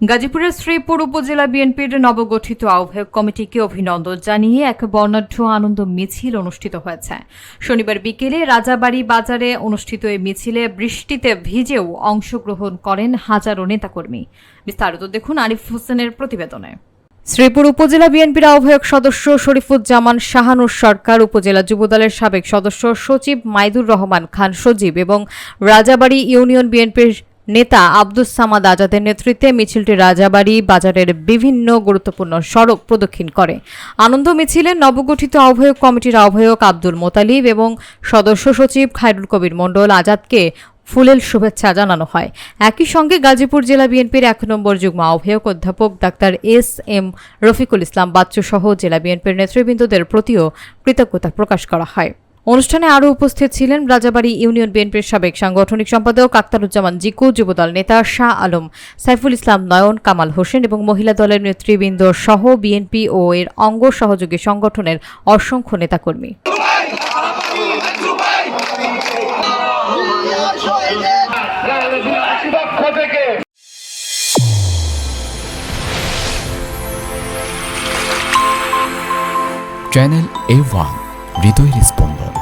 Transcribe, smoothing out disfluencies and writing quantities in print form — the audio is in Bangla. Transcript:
গাজীপুরের শ্রীপুর উপজেলা বিএনপির নবগঠিত আহ্বায়ক কমিটিকে অভিনন্দন জানিয়ে এক বর্ণাঢ্য আনন্দ মিছিল অনুষ্ঠিত হয়েছে। শনিবার বিকেলে রাজাবাড়ী বাজারে অনুষ্ঠিত এই মিছিলে বৃষ্টিতে ভিজেও অংশগ্রহণ করেন হাজারো নেতাকর্মী। বিস্তারিত দেখুন আরিফ হোসেনের প্রতিবেদনে। শ্রীপুর উপজেলা বিএনপির আহ্বায়ক সদস্য শরীফুজ্জামান শাহানুর সরকার, উপজেলা যুবদলের সাবেক সদস্য সচিব মাইদুর রহমান খান সজীব এবং রাজাবাড়ী ইউনিয়ন বিএনপির নেতা আব্দুস সামাদ আজাদের নেতৃত্বে মিছিলটি রাজাবাড়ী বাজারের বিভিন্ন গুরুত্বপূর্ণ সড়ক প্রদক্ষিণ করে। আনন্দ মিছিলে নবগঠিত আহ্বায়ক কমিটির আহ্বায়ক আব্দুল মোতালিব এবং সদস্য সচিব খায়রুল কবির মণ্ডল আজাদকে ফুলেল শুভেচ্ছা জানানো হয়। একই সঙ্গে গাজীপুর জেলা বিএনপির ১ নম্বর যুগ্ম আহ্বায়ক অধ্যাপক ডাক্তার এস.এম. রফিকুল ইসলাম বাচ্চু সহ জেলা বিএনপির নেতৃবৃন্দদের প্রতিও কৃতজ্ঞতা প্রকাশ করা হয়। অনুষ্ঠানে আরও উপস্থিত ছিলেন রাজাবাড়ী ইউনিয়ন বিএনপির সাবেক সাংগঠনিক সম্পাদক আক্তারুজ্জামান জিকু, যুবদল নেতা শাহ আলম, সাইফুল ইসলাম নয়ন, কামাল হোসেন এবং মহিলা দলের নেতৃবৃন্দ সহ বিএনপি ও এর অঙ্গ সহযোগী সংগঠনের অসংখ্য নেতাকর্মী। চ্যানেল A1 হৃদয়ের স্পন্দন।